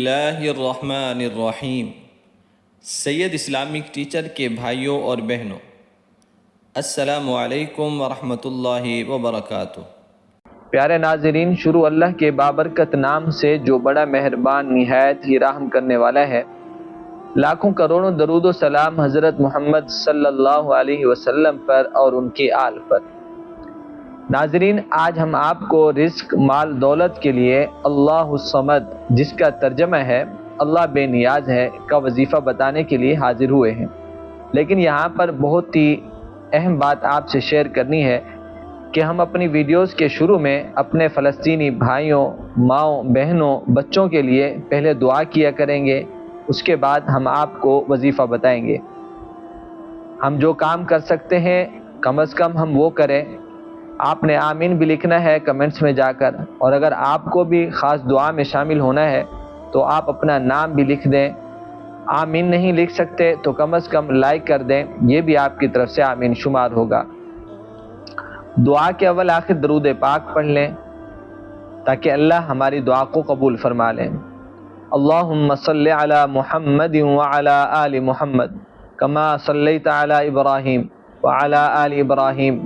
اللہ الرحمن الرحیم۔ سید Islamic teacher کے بھائیوں اور بہنوں، السلام علیکم ورحمۃ اللہ وبرکاتہ۔ پیارے ناظرین، شروع اللہ کے بابرکت نام سے جو بڑا مہربان نہایت ہی رحم کرنے والا ہے۔ لاکھوں کروڑوں درود و سلام حضرت محمد صلی اللہ علیہ وسلم پر اور ان کے آل پر۔ ناظرین، آج ہم آپ کو رزق مال دولت کے لیے اللہ الصمد، جس کا ترجمہ ہے اللہ بے نیاز ہے، کا وظیفہ بتانے کے لیے حاضر ہوئے ہیں۔ لیکن یہاں پر بہت ہی اہم بات آپ سے شیئر کرنی ہے کہ ہم اپنی ویڈیوز کے شروع میں اپنے فلسطینی بھائیوں، ماؤں، بہنوں، بچوں کے لیے پہلے دعا کیا کریں گے، اس کے بعد ہم آپ کو وظیفہ بتائیں گے۔ ہم جو کام کر سکتے ہیں کم از کم ہم وہ کریں۔ آپ نے آمین بھی لکھنا ہے کمنٹس میں جا کر، اور اگر آپ کو بھی خاص دعا میں شامل ہونا ہے تو آپ اپنا نام بھی لکھ دیں۔ آمین نہیں لکھ سکتے تو کم از کم لائک کر دیں، یہ بھی آپ کی طرف سے آمین شمار ہوگا۔ دعا کے اول آخر درود پاک پڑھ لیں تاکہ اللہ ہماری دعا کو قبول فرما لیں۔ اللہم صلی علی محمد وعلی آل محمد کما صلیت علی ابراہیم وعلی آل ابراہیم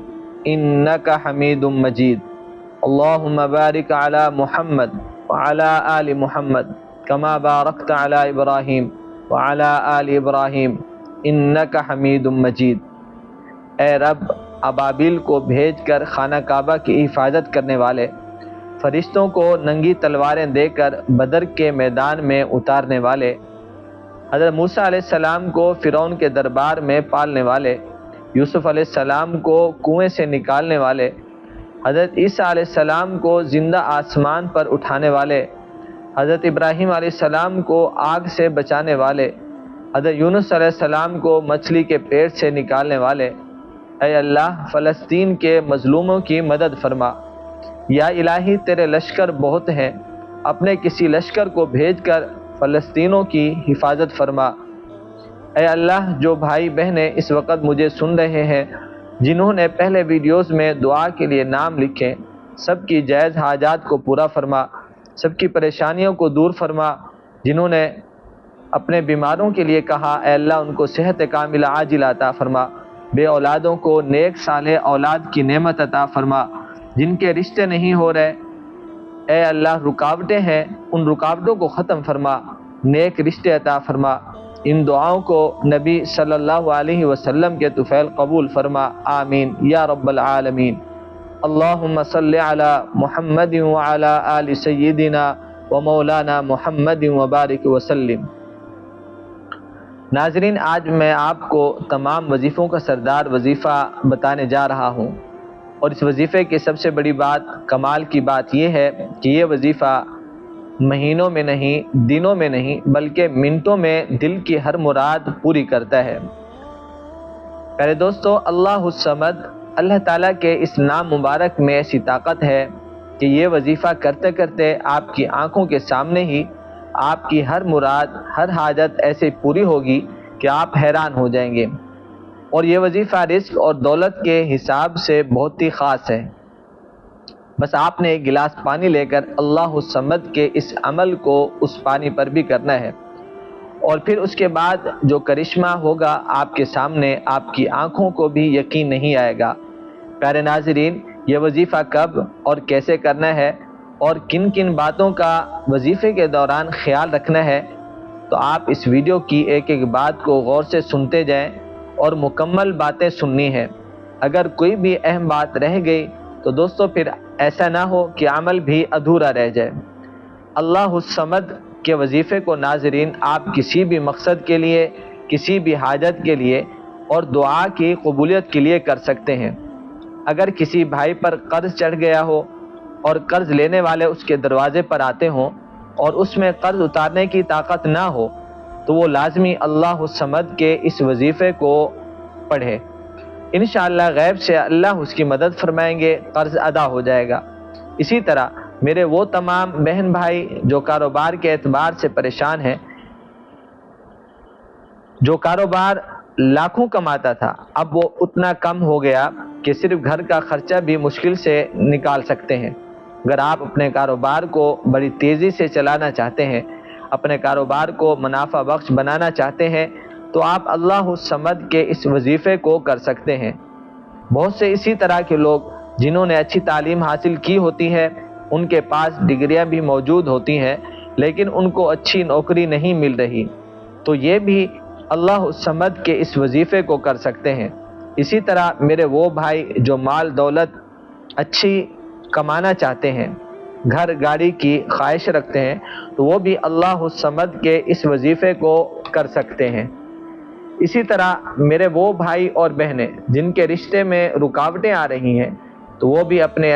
انک حمید مجید۔ اللہم بارک علی محمد وعلی آل محمد کما بارکت علی ابراہیم وعلی آل ابراہیم انک حمید مجید۔ اے رب، ابابیل کو بھیج کر خانہ کعبہ کی حفاظت کرنے والے، فرشتوں کو ننگی تلواریں دے کر بدر کے میدان میں اتارنے والے، حضرت موسیٰ علیہ السلام کو فرعون کے دربار میں پالنے والے، یوسف علیہ السلام کو کنویں سے نکالنے والے، حضرت عیسیٰ علیہ السلام کو زندہ آسمان پر اٹھانے والے، حضرت ابراہیم علیہ السلام کو آگ سے بچانے والے، حضرت یونس علیہ السلام کو مچھلی کے پیٹ سے نکالنے والے، اے اللہ فلسطین کے مظلوموں کی مدد فرما۔ یا الہی، تیرے لشکر بہت ہیں، اپنے کسی لشکر کو بھیج کر فلسطینوں کی حفاظت فرما۔ اے اللہ، جو بھائی بہنیں اس وقت مجھے سن رہے ہیں، جنہوں نے پہلے ویڈیوز میں دعا کے لیے نام لکھے، سب کی جائز حاجات کو پورا فرما، سب کی پریشانیوں کو دور فرما۔ جنہوں نے اپنے بیماروں کے لیے کہا، اے اللہ ان کو صحت کاملہ عاجلہ عطا فرما، بے اولادوں کو نیک صالح اولاد کی نعمت عطا فرما، جن کے رشتے نہیں ہو رہے، اے اللہ رکاوٹیں ہیں، ان رکاوٹوں کو ختم فرما، نیک رشتے عطا فرما۔ ان دعاؤں کو نبی صلی اللہ علیہ وسلم کے طفیل قبول فرما، آمین یا رب العالمین۔ اللہم صلی علی محمد وعلی آل سیدنا و مولانا محمد وبارک وسلم۔ ناظرین، آج میں آپ کو تمام وظیفوں کا سردار وظیفہ بتانے جا رہا ہوں، اور اس وظیفے کی سب سے بڑی بات، کمال کی بات یہ ہے کہ یہ وظیفہ مہینوں میں نہیں، دنوں میں نہیں، بلکہ منٹوں میں دل کی ہر مراد پوری کرتا ہے۔ پیارے دوستو، اللہ الصمد، اللہ تعالیٰ کے اس نام مبارک میں ایسی طاقت ہے کہ یہ وظیفہ کرتے کرتے آپ کی آنکھوں کے سامنے ہی آپ کی ہر مراد، ہر حاجت ایسے پوری ہوگی کہ آپ حیران ہو جائیں گے۔ اور یہ وظیفہ رزق اور دولت کے حساب سے بہت ہی خاص ہے۔ بس آپ نے ایک گلاس پانی لے کر اللہ الصمد کے اس عمل کو اس پانی پر بھی کرنا ہے، اور پھر اس کے بعد جو کرشمہ ہوگا آپ کے سامنے، آپ کی آنکھوں کو بھی یقین نہیں آئے گا۔ پیارے ناظرین، یہ وظیفہ کب اور کیسے کرنا ہے اور کن کن باتوں کا وظیفے کے دوران خیال رکھنا ہے، تو آپ اس ویڈیو کی ایک ایک بات کو غور سے سنتے جائیں اور مکمل باتیں سننی ہیں۔ اگر کوئی بھی اہم بات رہ گئی تو دوستو پھر ایسا نہ ہو کہ عمل بھی ادھورا رہ جائے۔ اللہ الصمد کے وظیفے کو ناظرین آپ کسی بھی مقصد کے لیے، کسی بھی حاجت کے لیے اور دعا کی قبولیت کے لیے کر سکتے ہیں۔ اگر کسی بھائی پر قرض چڑھ گیا ہو اور قرض لینے والے اس کے دروازے پر آتے ہوں اور اس میں قرض اتارنے کی طاقت نہ ہو، تو وہ لازمی اللہ الصمد کے اس وظیفے کو پڑھے۔ انشاءاللہ غیب سے اللہ اس کی مدد فرمائیں گے، قرض ادا ہو جائے گا۔ اسی طرح میرے وہ تمام بہن بھائی جو کاروبار کے اعتبار سے پریشان ہیں، جو کاروبار لاکھوں کماتا تھا، اب وہ اتنا کم ہو گیا کہ صرف گھر کا خرچہ بھی مشکل سے نکال سکتے ہیں۔ اگر آپ اپنے کاروبار کو بڑی تیزی سے چلانا چاہتے ہیں، اپنے کاروبار کو منافع بخش بنانا چاہتے ہیں تو آپ اللہ الصمد کے اس وظیفے کو کر سکتے ہیں۔ بہت سے اسی طرح کے لوگ جنہوں نے اچھی تعلیم حاصل کی ہوتی ہے، ان کے پاس ڈگریاں بھی موجود ہوتی ہیں، لیکن ان کو اچھی نوکری نہیں مل رہی، تو یہ بھی اللہ الصمد کے اس وظیفے کو کر سکتے ہیں۔ اسی طرح میرے وہ بھائی جو مال دولت اچھی کمانا چاہتے ہیں، گھر گاڑی کی خواہش رکھتے ہیں، تو وہ بھی اللہ الصمد کے اس وظیفے کو کر سکتے ہیں۔ اسی طرح میرے وہ بھائی اور بہنیں جن کے رشتے میں رکاوٹیں آ رہی ہیں، تو وہ بھی اپنے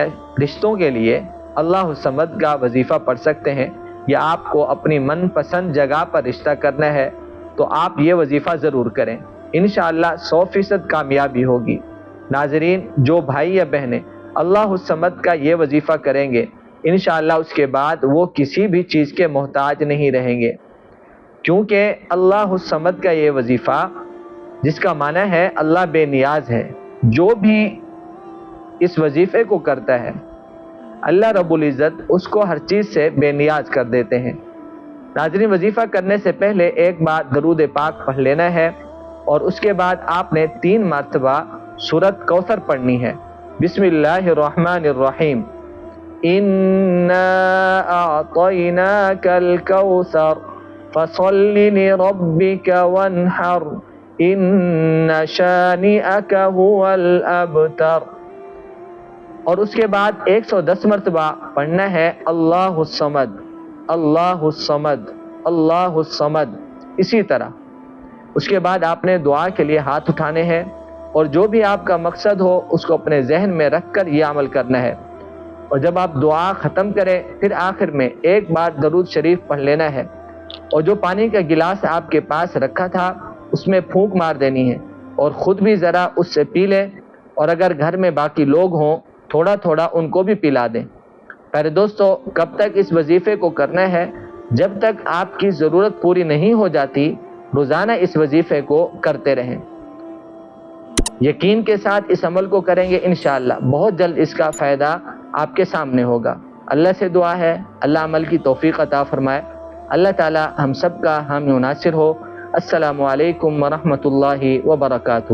رشتوں کے لیے اللہ الصمد کا وظیفہ پڑھ سکتے ہیں، یا آپ کو اپنی من پسند جگہ پر رشتہ کرنا ہے تو آپ یہ وظیفہ ضرور کریں، انشاءاللہ 100% کامیابی ہوگی۔ ناظرین، جو بھائی یا بہنیں اللہ الصمد کا یہ وظیفہ کریں گے، انشاءاللہ اس کے بعد وہ کسی بھی چیز کے محتاج نہیں رہیں گے، کیونکہ اللہ الصمد کا یہ وظیفہ، جس کا معنی ہے اللہ بے نیاز ہے، جو بھی اس وظیفے کو کرتا ہے اللہ رب العزت اس کو ہر چیز سے بے نیاز کر دیتے ہیں۔ ناظرین، وظیفہ کرنے سے پہلے ایک بار درود پاک پڑھ لینا ہے، اور اس کے بعد آپ نے 3 مرتبہ سورۃ کوثر پڑھنی ہے۔ بسم اللہ الرحمن الرحیم، اِنَّا أَعْطَيْنَاكَ الْكَوْثَرَ فَصَلِّ لِرَبِّكَ وَانْحَرْ إِنَّ شَانِئَكَ هُوَ الْأَبْتَرُ، اور اس کے بعد 110 مرتبہ پڑھنا ہے اللہ الصمد، اللہ الصمد، اللہ الصمد، اسی طرح۔ اس کے بعد آپ نے دعا کے لیے ہاتھ اٹھانے ہیں، اور جو بھی آپ کا مقصد ہو اس کو اپنے ذہن میں رکھ کر یہ عمل کرنا ہے، اور جب آپ دعا ختم کریں پھر آخر میں ایک بار درود شریف پڑھ لینا ہے، اور جو پانی کا گلاس آپ کے پاس رکھا تھا اس میں پھونک مار دینی ہے، اور خود بھی ذرا اس سے پی لیں، اور اگر گھر میں باقی لوگ ہوں تھوڑا تھوڑا ان کو بھی پلا دیں۔ پیارے دوستو، کب تک اس وظیفے کو کرنا ہے؟ جب تک آپ کی ضرورت پوری نہیں ہو جاتی، روزانہ اس وظیفے کو کرتے رہیں۔ یقین کے ساتھ اس عمل کو کریں گے، انشاءاللہ بہت جلد اس کا فائدہ آپ کے سامنے ہوگا۔ اللہ سے دعا ہے اللہ عمل کی توفیق عطا فرمائے۔ اللہ تعالی ہم سب کا حامی و ناصر ہو۔ السلام علیکم ورحمۃ اللہ وبرکاتہ۔